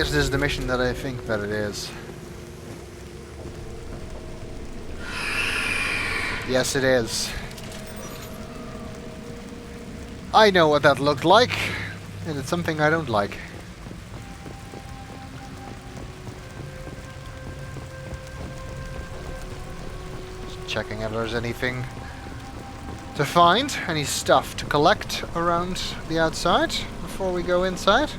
is this the mission that I think that it is? Yes, it is. I know what that looked like, and it's something I don't like. Just checking if there's anything to find, any stuff to collect around the outside before we go inside.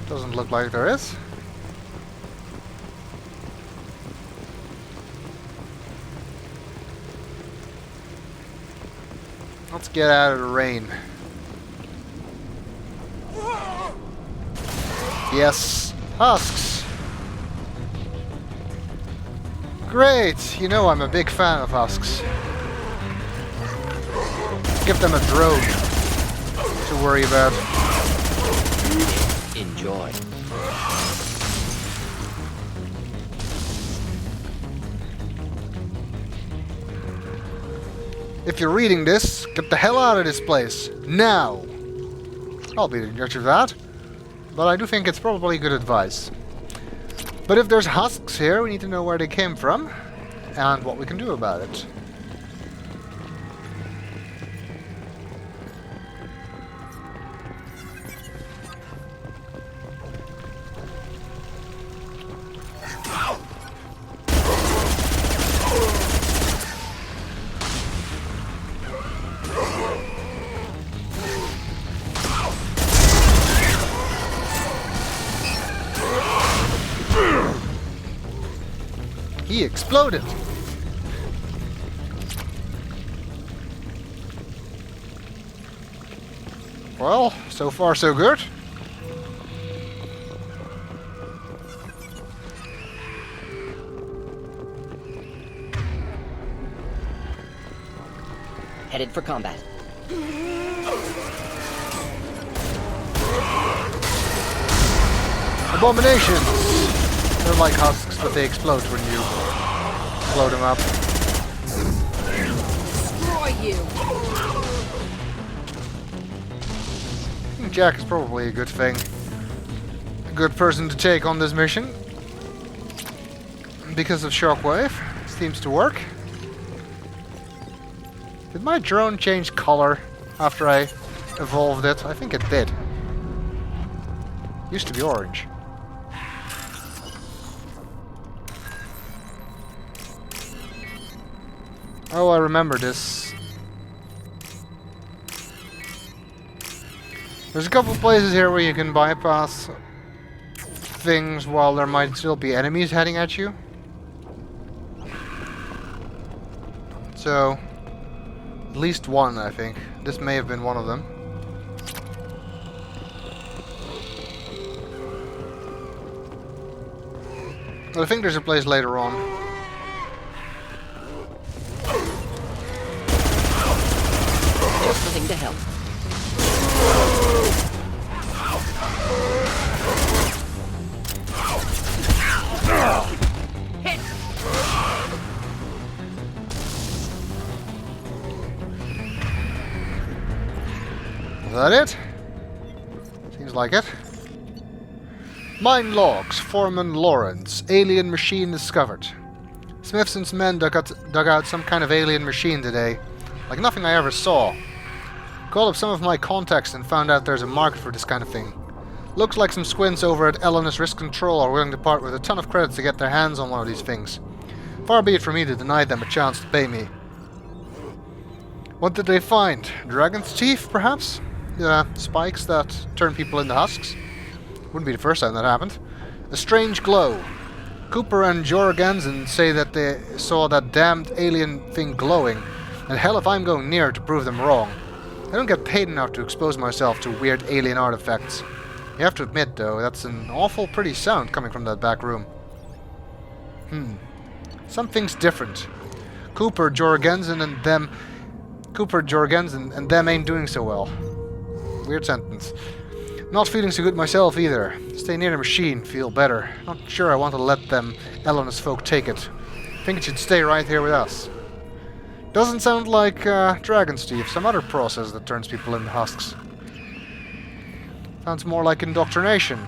Doesn't look like there is. Let's get out of the rain. Yes, husks. Great, you know I'm a big fan of husks. Give them a drone to worry about. Enjoy. If you're reading this, get the hell out of this place. Now! I'll be the judge of that. But I do think it's probably good advice. But if there's husks here, we need to know where they came from and what we can do about it. He exploded! Well, so far so good. Headed for combat. Abominations! They're like husks, but they explode when you blow them up. Destroy you! Jack is probably a good thing. A good person to take on this mission. Because of Shockwave. Seems to work. Did my drone change color after I evolved it? I think it did. Used to be orange. Oh, I remember this. There's a couple places here where you can bypass things while there might still be enemies heading at you. So, at least one, I think. This may have been one of them. I think there's a place later on. Just nothing to help. Hit! Is that it? Seems like it. Mine logs. Foreman Lawrence. Alien machine discovered. Smithson's men dug out some kind of alien machine today. Like nothing I ever saw. Called up some of my contacts and found out there's a market for this kind of thing. Looks like some squints over at Elena's Risk Control are willing to part with a ton of credits to get their hands on one of these things. Far be it from me to deny them a chance to pay me. What did they find? Dragon's teeth, perhaps? Spikes that turn people into husks? Wouldn't be the first time that happened. A strange glow. Cooper and Jorgensen say that they saw that damned alien thing glowing, and hell if I'm going near to prove them wrong. I don't get paid enough to expose myself to weird alien artifacts. You have to admit, though, that's an awful pretty sound coming from that back room. Something's different. Cooper, Jorgensen, and them ain't doing so well. Weird sentence. Not feeling so good myself either. Stay near the machine, feel better. Not sure I want to let them Elena's folk take it. Think it should stay right here with us. Doesn't sound like Dragon's Teeth, some other process that turns people into husks. Sounds more like indoctrination.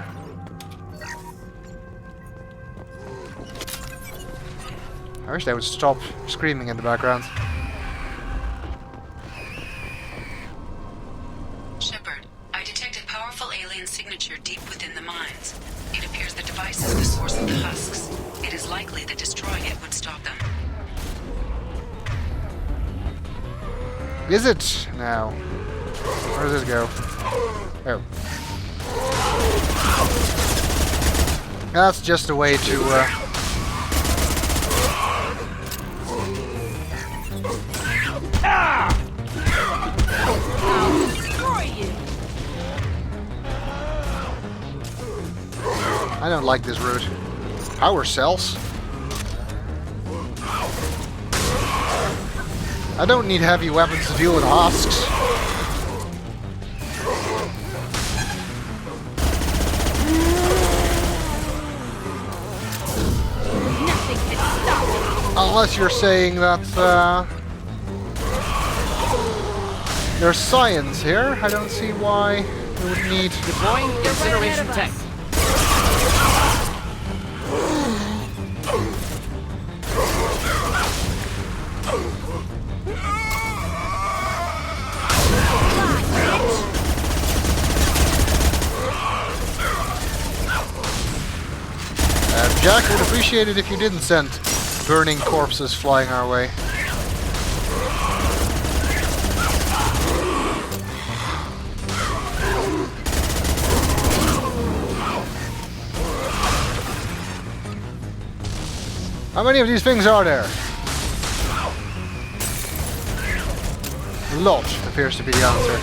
I wish they would stop screaming in the background. Shepard, I detected powerful alien signature deep within the mines. It appears the device is the source of the husks. It is likely that destroying it would stop them. Is it now? Where does this go? Oh. That's just a way to I'll destroy you. I don't like this route. Power cells? I don't need heavy weapons to deal with husks. Nothing can stop me. Unless you're saying that there's science here. I don't see why we would need... Deploying incineration ahead of tank. Jack would appreciate it if you didn't send burning corpses flying our way. How many of these things are there? A lot appears to be the answer.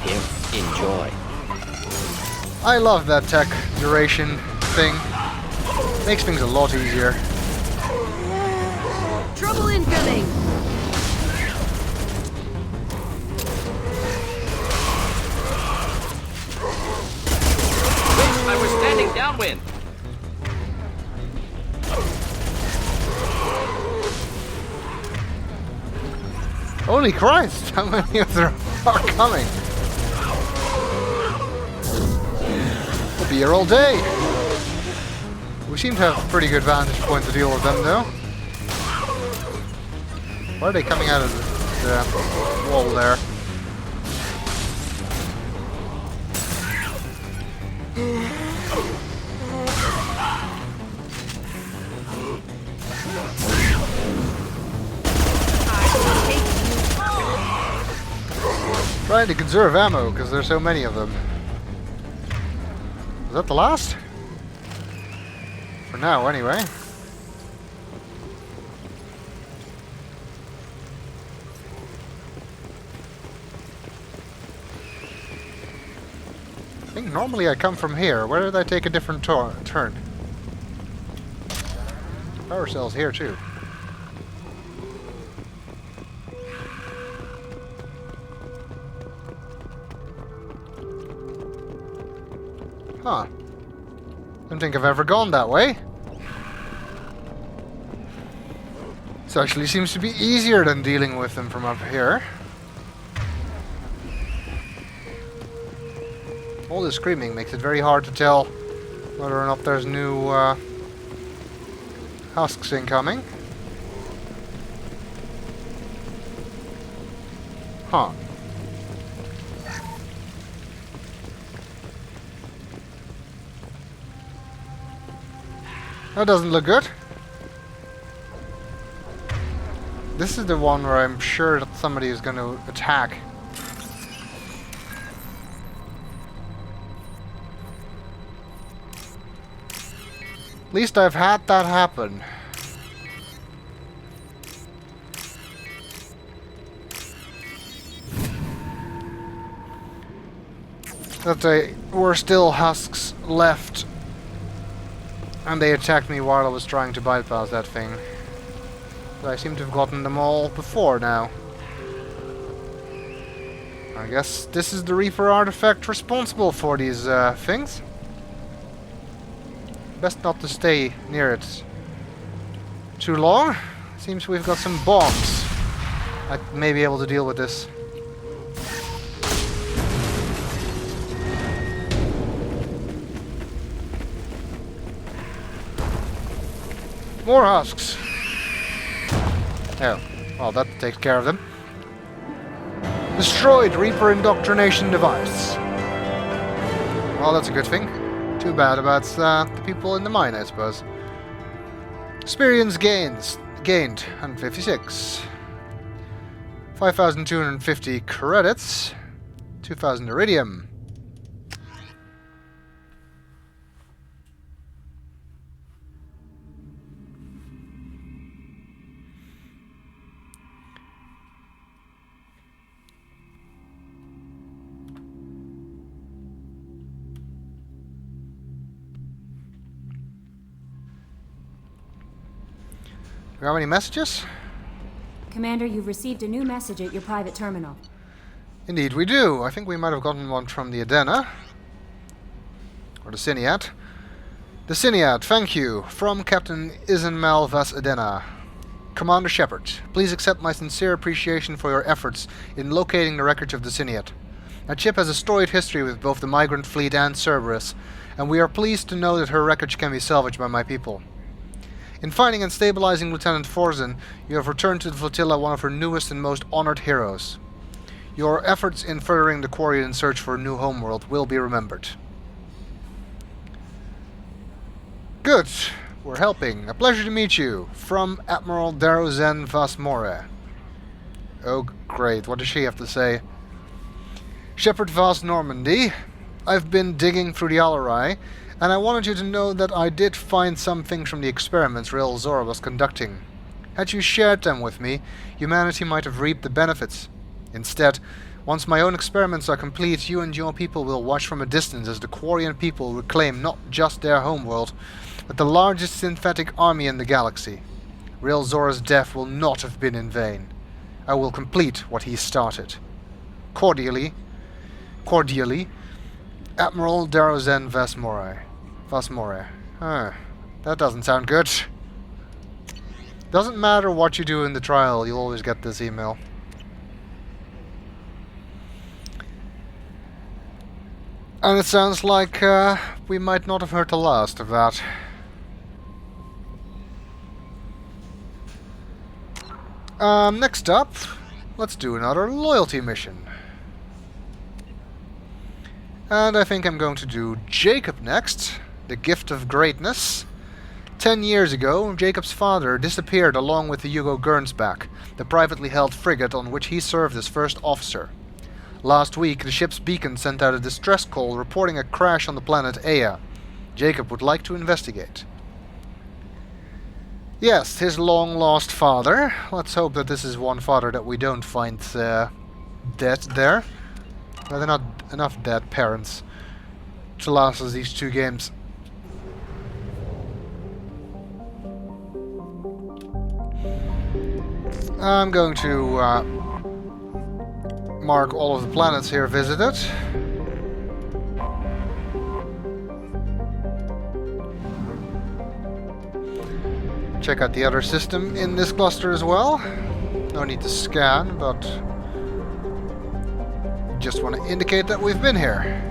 Here, enjoy. I love that tech duration thing. Makes things a lot easier. Trouble incoming. I was standing downwind. Holy Christ! How many of them are coming? We'll be here all day. We seem to have a pretty good vantage point to deal with them, though. Why are they coming out of the wall there? Trying to conserve ammo because there's so many of them. Is that the last? For now, anyway. I think normally I come from here. Where did I take a different turn? Power cells here too. Huh. Don't think I've ever gone that way. This actually seems to be easier than dealing with them from up here. All the screaming makes it very hard to tell whether or not there's new husks incoming. Huh. That doesn't look good. This is the one where I'm sure that somebody is going to attack. At least I've had that happen. That there were still husks left. And they attacked me while I was trying to bypass that thing. But I seem to have gotten them all before now. I guess this is the Reaper artifact responsible for these things. Best not to stay near it. too long. Seems we've got some bombs. I may be able to deal with this. More husks. Oh, well, that takes care of them. Destroyed Reaper indoctrination device. Well, that's a good thing. Too bad about the people in the mine, I suppose. Experience gained 156. 5,250 credits. 2,000 iridium. We got any messages? Commander, you've received a new message at your private terminal. Indeed we do. I think we might have gotten one from the Adena. Or the Cinead. The Cinead, thank you. From Captain Isenmal Vas Adena. Commander Shepard, please accept my sincere appreciation for your efforts in locating the wreckage of the Cinead. That ship has a storied history with both the migrant fleet and Cerberus, and we are pleased to know that her wreckage can be salvaged by my people. In finding and stabilizing Lieutenant Forzen, you have returned to the flotilla one of her newest and most honored heroes. Your efforts in furthering the Quarian search for a new homeworld will be remembered. Good. We're helping. A pleasure to meet you. From Admiral Darozen Vasmore. Oh, great. What does she have to say? Shepard Vas Normandy. I've been digging through the Alarai, and I wanted you to know that I did find some things from the experiments Rael Zora was conducting. Had you shared them with me, humanity might have reaped the benefits. Instead, once my own experiments are complete, you and your people will watch from a distance as the Quarian people reclaim not just their homeworld, but the largest synthetic army in the galaxy. Rael Zora's death will not have been in vain. I will complete what he started. Cordially, Admiral Darozen Vasmore. That doesn't sound good. Doesn't matter what you do in the trial, you'll always get this email. And it sounds like we might not have heard the last of that. Next up, let's do another loyalty mission. And I think I'm going to do Jacob next. The Gift of Greatness. 10 years ago, Jacob's father disappeared along with the Hugo Gernsback, the privately held frigate on which he served as first officer. Last week, the ship's beacon sent out a distress call reporting a crash on the planet Ea. Jacob would like to investigate. Yes, his long-lost father. Let's hope that this is one father that we don't find dead there. There are not enough dead parents to last us these 2 games. I'm going to mark all of the planets here visited. Check out the other system in this cluster as well. No need to scan, but just want to indicate that we've been here.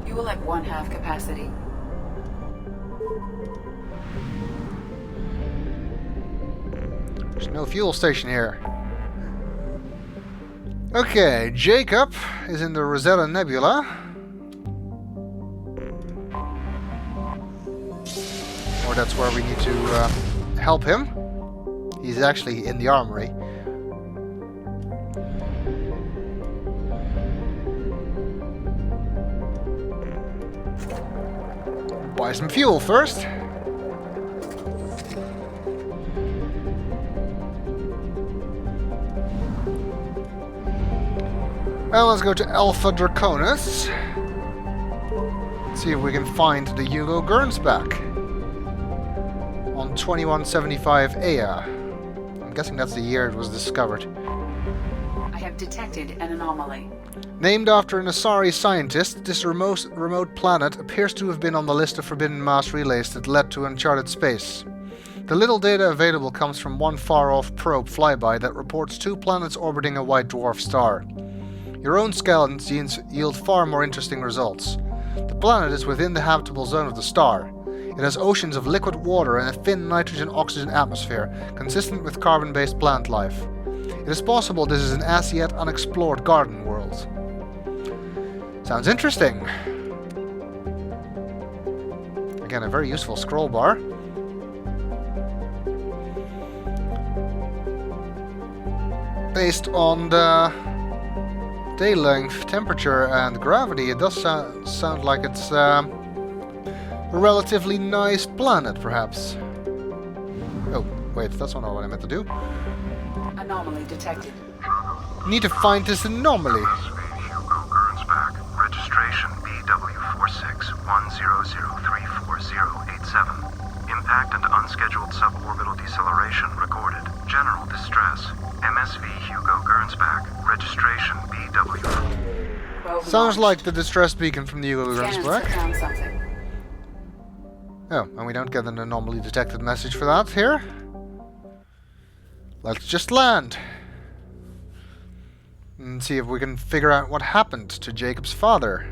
You will have 1/2 capacity. There's no fuel station here. Okay, Jacob is in the Rosetta Nebula. Or that's where we need to help him. He's actually in the armory. Buy some fuel first. Well, let's go to Alpha Draconis. See if we can find the Hugo Gernsback on 2175 Ea. guessing that's the year it was discovered. I have detected an anomaly. Named after an Asari scientist, this remote planet appears to have been on the list of forbidden mass relays that led to uncharted space. The little data available comes from one far-off probe flyby that reports 2 planets orbiting a white dwarf star. Your own skeletons yield far more interesting results. The planet is within the habitable zone of the star. It has oceans of liquid water and a thin nitrogen-oxygen atmosphere, consistent with carbon-based plant life. It is possible this is an as-yet unexplored garden world. Sounds interesting. Again, a very useful scroll bar. Based on the day length, temperature, and gravity, it does sound like it's a relatively nice planet, perhaps. Oh, wait, that's not what I meant to do. Anomaly detected. Need to find this anomaly. Hugo Gernsback. Registration BW4610034087. Impact and unscheduled suborbital deceleration recorded. General distress. MSV Hugo Gernsback. Registration BW. Sounds like the distress beacon from the Hugo Gernsback. Found something. Oh, and we don't get an anomaly detected message for that here. Let's just land. And see if we can figure out what happened to Jacob's father.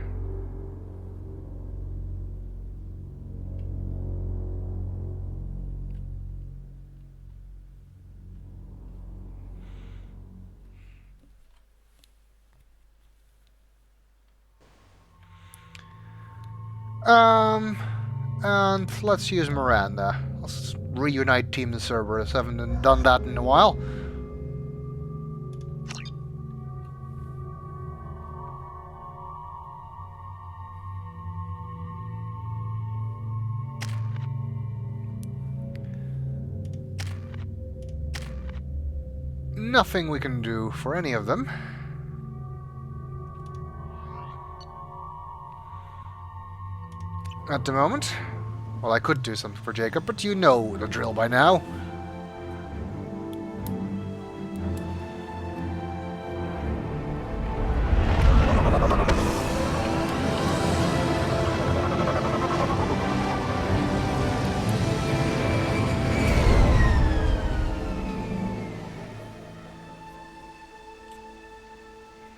And let's use Miranda. Let's reunite Team the Cerberus. Haven't done that in a while. Nothing we can do for any of them. At the moment. Well, I could do something for Jacob, but you know the drill by now.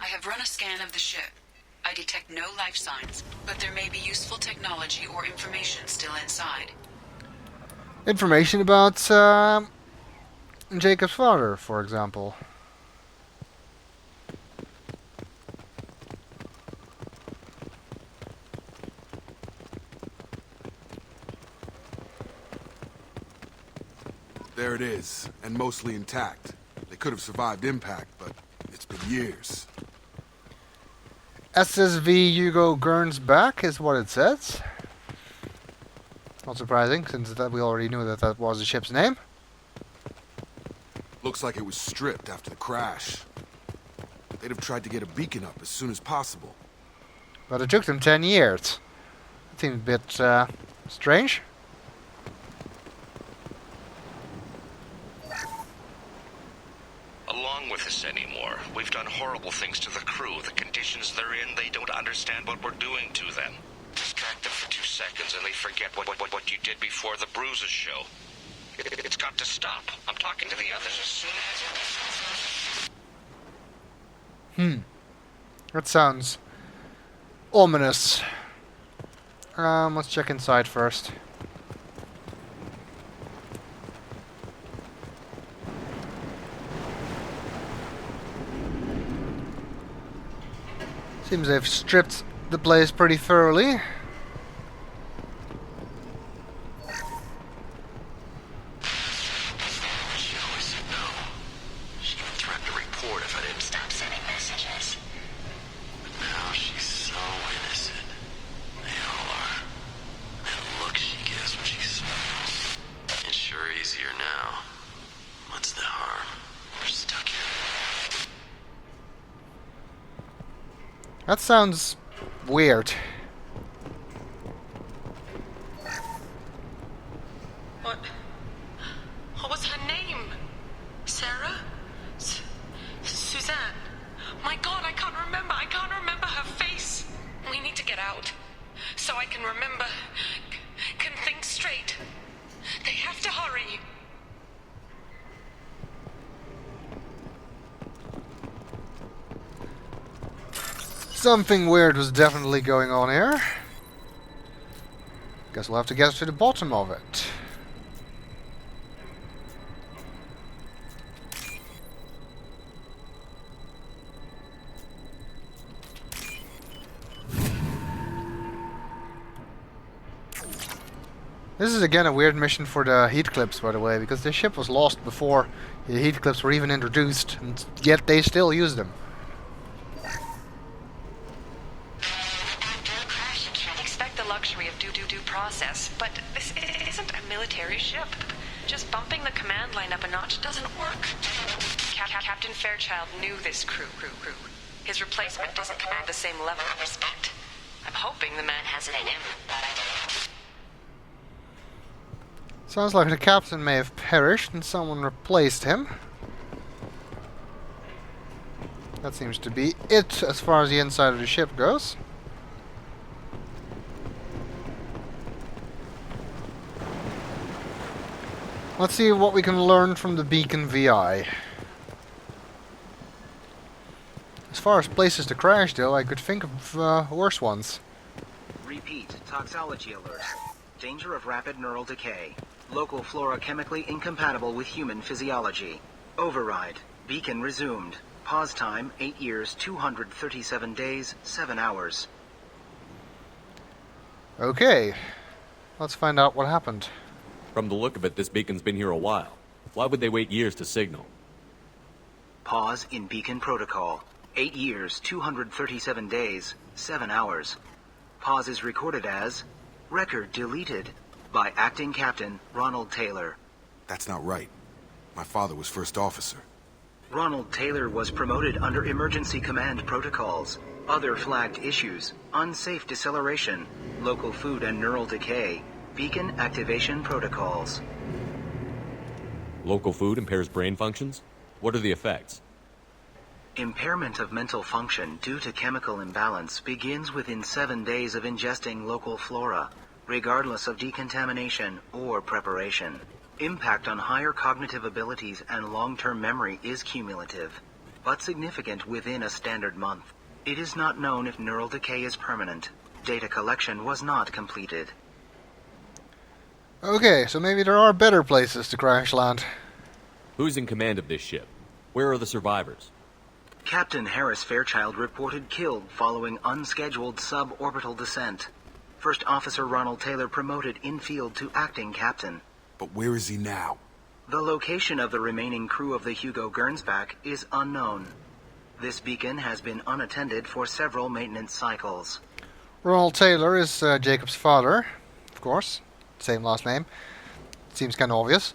I have run a scan of the ship. I detect no life signs, but there may be useful technology or information still inside. Information about Jacob's father, for example. There it is, and mostly intact. They could have survived impact, but it's been years. SSV Hugo Gernsback is what it says. Not surprising, since that we already knew that that was the ship's name. Looks like it was stripped after the crash. They'd have tried to get a beacon up as soon as possible. But it took them 10 years. That seems a bit strange. Along with us anymore. We've done horrible things to the crew. The conditions they're in, they don't understand what we're doing to them. Distract them for 2 seconds and they forget what you did before the bruises show. It's got to stop. I'm talking to the others as soon as... That sounds ominous. Let's check inside first. Seems they've stripped the place pretty thoroughly. She always said no. She even threatened to report if I didn't stop sending messages. But now she's so innocent. They all are. That look she gives when she smiles. It's sure easier now. What's the harm? We're stuck here. That sounds weird. What was her name? Say Something weird was definitely going on here. Guess we'll have to get to the bottom of it. This is again a weird mission for the heat clips, by the way, because the ship was lost before the heat clips were even introduced, and yet they still use them. After a crash, you can't expect the luxury of due process, but this isn't a military ship. Just bumping the command line up a notch doesn't work. Captain Fairchild knew this crew. His replacement doesn't command the same level of respect. I'm hoping the man has it in him. Sounds like the captain may have perished and someone replaced him. That seems to be it as far as the inside of the ship goes. Let's see what we can learn from the beacon VI. As far as places to crash, though, I could think of worse ones. Repeat, toxology alert. Danger of rapid neural decay. Local flora chemically incompatible with human physiology. Override. Beacon resumed. Pause time, 8 years, 237 days, 7 hours. Okay. Let's find out what happened. From the look of it, this beacon's been here a while. Why would they wait years to signal? Pause in beacon protocol. 8 years, 237 days, 7 hours. Pause is recorded as record deleted by acting captain Ronald Taylor. That's not right. My father was first officer. Ronald Taylor was promoted under emergency command protocols. Other flagged issues: unsafe deceleration, local food and neural decay, beacon activation protocols. Local food impairs brain functions? What are the effects? Impairment of mental function due to chemical imbalance begins within 7 days of ingesting local flora, regardless of decontamination or preparation. Impact on higher cognitive abilities and long-term memory is cumulative, but significant within a standard month. It is not known if neural decay is permanent. Data collection was not completed. Okay, so maybe there are better places to crash land. Who's in command of this ship? Where are the survivors? Captain Harris Fairchild reported killed following unscheduled suborbital descent. First Officer Ronald Taylor promoted in-field to acting captain. But where is he now? The location of the remaining crew of the Hugo Gernsback is unknown. This beacon has been unattended for several maintenance cycles. Ronald Taylor is Jacob's father, of course. Same last name. Seems kind of obvious.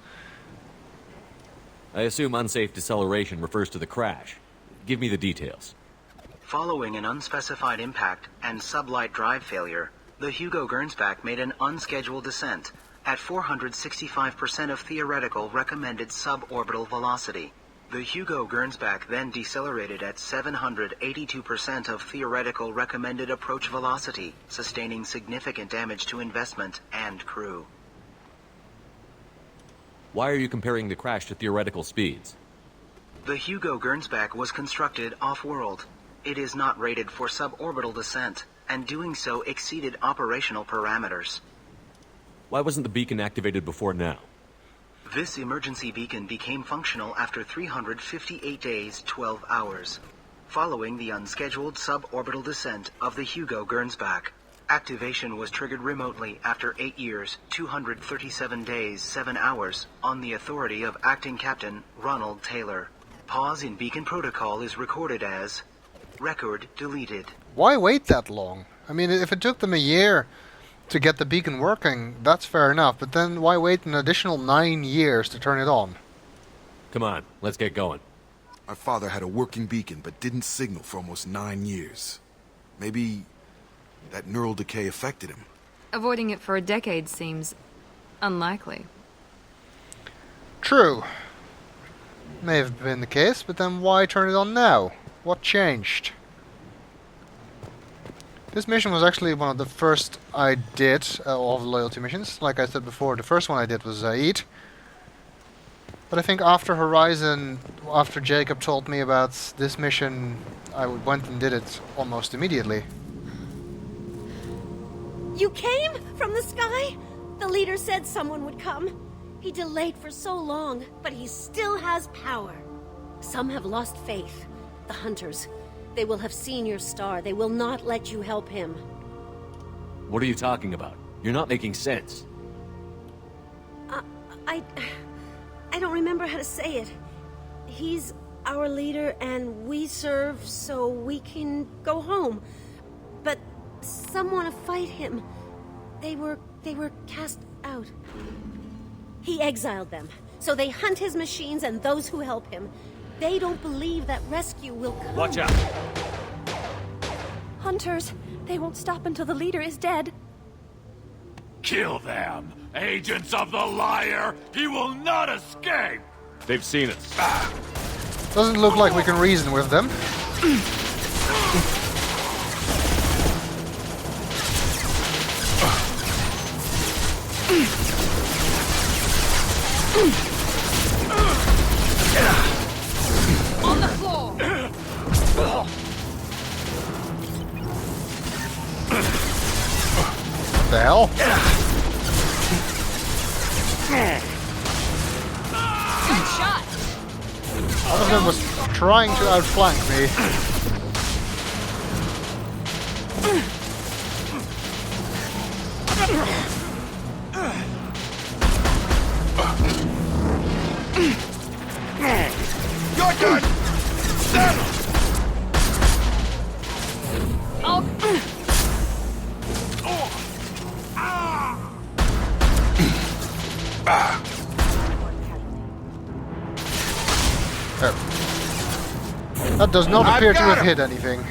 I assume unsafe deceleration refers to the crash. Give me the details. Following an unspecified impact and sublight drive failure, the Hugo Gernsback made an unscheduled descent at 465% of theoretical recommended suborbital velocity. The Hugo Gernsback then decelerated at 782% of theoretical recommended approach velocity, sustaining significant damage to investment and crew. Why are you comparing the crash to theoretical speeds? The Hugo Gernsback was constructed off-world. It is not rated for suborbital descent, and doing so exceeded operational parameters. Why wasn't the beacon activated before now? This emergency beacon became functional after 358 days, 12 hours, following the unscheduled suborbital descent of the Hugo Gernsback. Activation was triggered remotely after 8 years, 237 days, 7 hours, on the authority of acting captain Ronald Taylor. Pause in beacon protocol is recorded as record deleted. Why wait that long? I mean, if it took them a year to get the beacon working, that's fair enough, but then why wait an additional 9 years to turn it on? Come on, let's get going. My father had a working beacon but didn't signal for almost 9 years. Maybe that neural decay affected him. Avoiding it for a decade seems unlikely. True. May have been the case, but then why turn it on now? What changed? This mission was actually one of the first I did of the loyalty missions. Like I said before, the first one I did was Eat. But I think after Horizon, after Jacob told me about this mission I went and did it almost immediately. You came from the sky? The leader said someone would come. He delayed for so long, but he still has power. Some have lost faith. The hunters. They will have seen your star. They will not let you help him. What are you talking about? You're not making sense. I don't remember how to say it. He's our leader and we serve so we can go home. But some want to fight him. They were cast out. He exiled them, so they hunt his machines and those who help him. They don't believe that rescue will come. Watch out! Hunters, they won't stop until the leader is dead. Kill them! Agents of the liar! He will not escape! They've seen us. Doesn't look like we can reason with them. On the floor! What the hell? Good shot! One of them was trying to outflank me. You're done! Settle! That does not appear to have hit anything.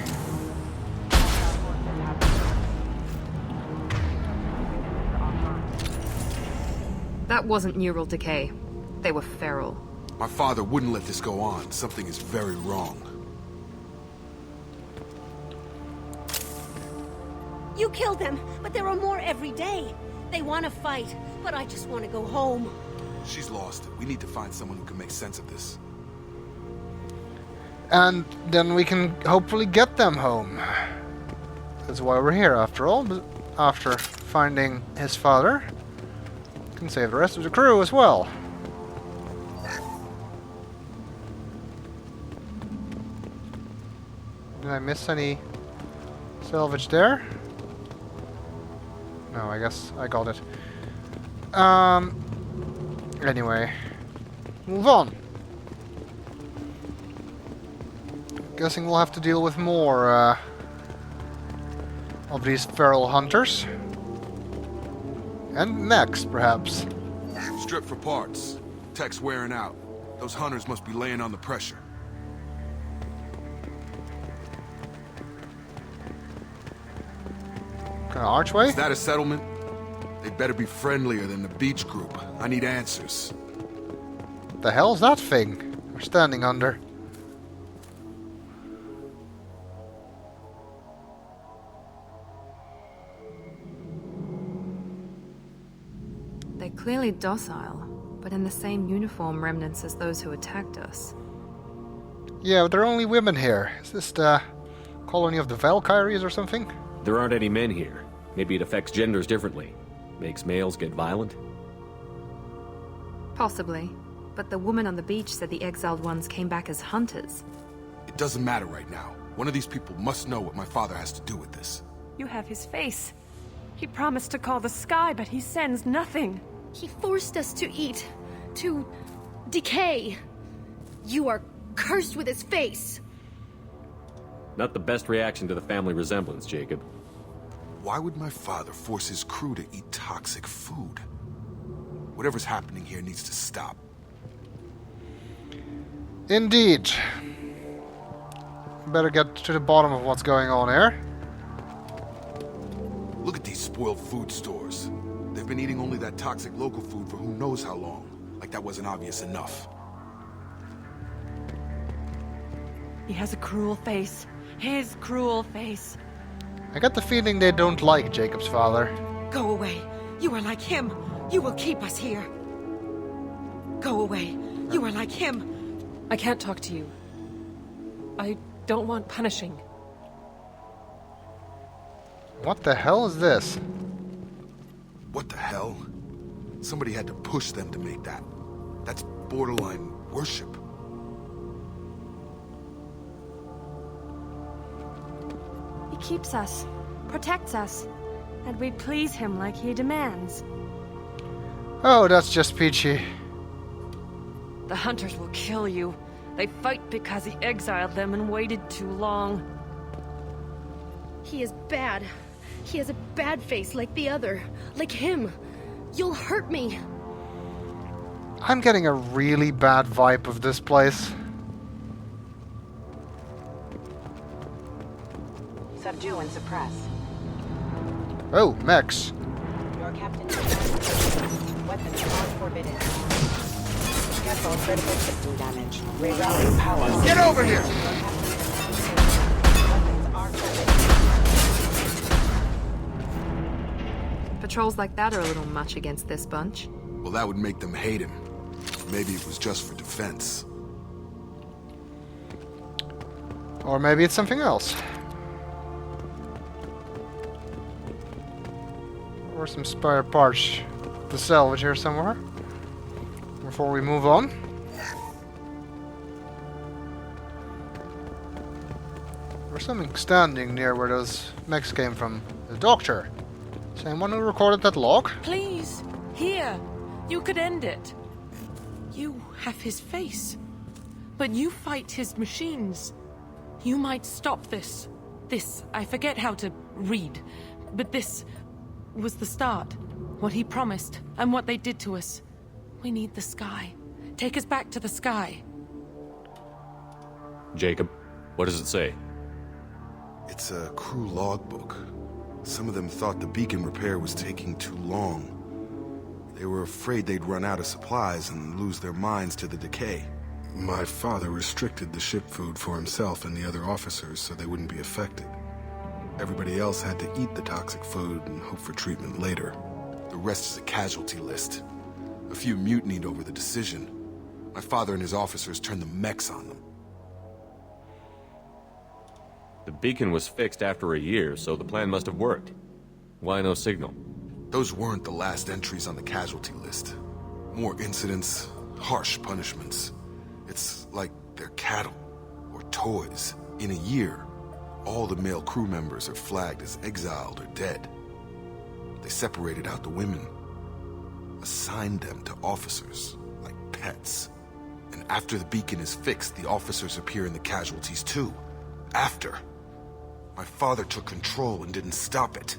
That wasn't neural decay. They were feral. My father wouldn't let this go on. Something is very wrong. You killed them, but there are more every day. They want to fight, but I just want to go home. She's lost. We need to find someone who can make sense of this. And then we can hopefully get them home. That's why we're here, after all. But after finding his father, we can save the rest of the crew as well. Did I miss any salvage there? No, I guess I got it. Anyway, move on. Guessing we'll have to deal with more of these feral hunters. And mechs, perhaps. Strip for parts. Tech's wearing out. Those hunters must be laying on the pressure. Kind of archway? Is that a settlement? They better be friendlier than the beach group. I need answers. What the hell's that thing we're standing under? They're clearly docile, but in the same uniform remnants as those who attacked us. Yeah, but there are only women here. Is this the colony of the Valkyries or something? There aren't any men here. Maybe it affects genders differently. Makes males get violent? Possibly. But the woman on the beach said the exiled ones came back as hunters. It doesn't matter right now. One of these people must know what my father has to do with this. You have his face. He promised to call the sky, but he sends nothing. He forced us to eat, to decay. You are cursed with his face. Not the best reaction to the family resemblance, Jacob. Why would my father force his crew to eat toxic food? Whatever's happening here needs to stop. Indeed. Better get to the bottom of what's going on here. Look at these spoiled food stores. They've been eating only that toxic local food for who knows how long. Like that wasn't obvious enough. He has a cruel face. His cruel face. I get the feeling they don't like Jacob's father. Go away. You are like him. You will keep us here. Go away. You are like him. I can't talk to you. I don't want punishing. What the hell is this? What the hell? Somebody had to push them to make that. That's borderline worship. He keeps us, protects us, and we please him like he demands. Oh, that's just peachy. The hunters will kill you. They fight because he exiled them and waited too long. He is bad. He has a bad face like the other. Like him. You'll hurt me. I'm getting a really bad vibe of this place. Subdue and suppress. Oh, mechs. Your captain. Weapons are forbidden. Careful, critical system damage. Rerouting power. Get over here! Weapons are forbidden. Patrols like that are a little much against this bunch. Well, that would make them hate him. Maybe it was just for defense. Or maybe it's something else. Or some spare parts to salvage here somewhere. Before we move on. There's something standing near where those mechs came from. The doctor. Same one who recorded that log? Please, here. You could end it. You have his face. But you fight his machines. You might stop this. This, I forget how to read. But this was the start. What he promised, and what they did to us. We need the sky. Take us back to the sky. Jacob, what does it say? It's a crew logbook. Some of them thought the beacon repair was taking too long. They were afraid they'd run out of supplies and lose their minds to the decay. My father restricted the ship food for himself and the other officers so they wouldn't be affected. Everybody else had to eat the toxic food and hope for treatment later. The rest is a casualty list. A few mutinied over the decision. My father and his officers turned the mechs on them. The beacon was fixed after a year, so the plan must have worked. Why no signal? Those weren't the last entries on the casualty list. More incidents, harsh punishments. It's like they're cattle, or toys. In a year, all the male crew members are flagged as exiled or dead. They separated out the women, assigned them to officers, like pets. And after the beacon is fixed, the officers appear in the casualties too. After. My father took control and didn't stop it.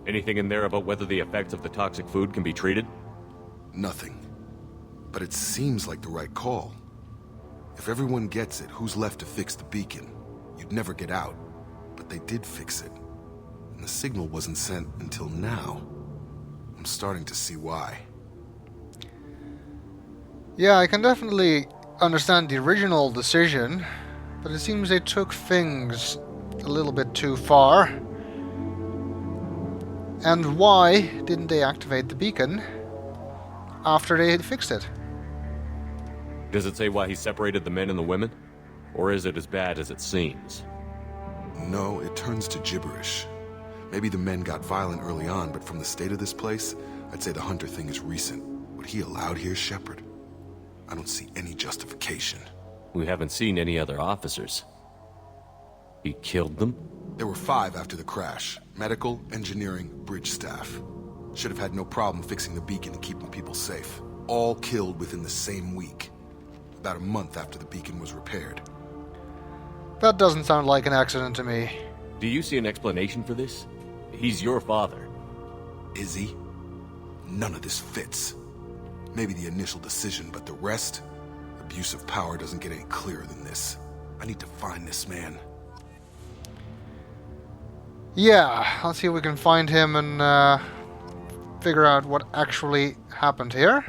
Anything in there about whether the effects of the toxic food can be treated? Nothing. But it seems like the right call. If everyone gets it, who's left to fix the beacon? You'd never get out. But they did fix it. And the signal wasn't sent until now. I'm starting to see why. Yeah, I can definitely understand the original decision, but it seems they took things a little bit too far. And why didn't they activate the beacon after they had fixed it? Does it say why he separated the men and the women? Or is it as bad as it seems? No, it turns to gibberish. Maybe the men got violent early on, but from the state of this place, I'd say the Hunter thing is recent. What he allowed here, Shepard? I don't see any justification. We haven't seen any other officers. He killed them? There were 5 after the crash. Medical, engineering, bridge staff. Should have had no problem fixing the beacon and keeping people safe. All killed within the same week. About a month after the beacon was repaired. That doesn't sound like an accident to me. Do you see an explanation for this? He's your father. Is he? None of this fits. Maybe the initial decision, but the rest? Abuse of power doesn't get any clearer than this. I need to find this man. Yeah, let's see if we can find him and figure out what actually happened here.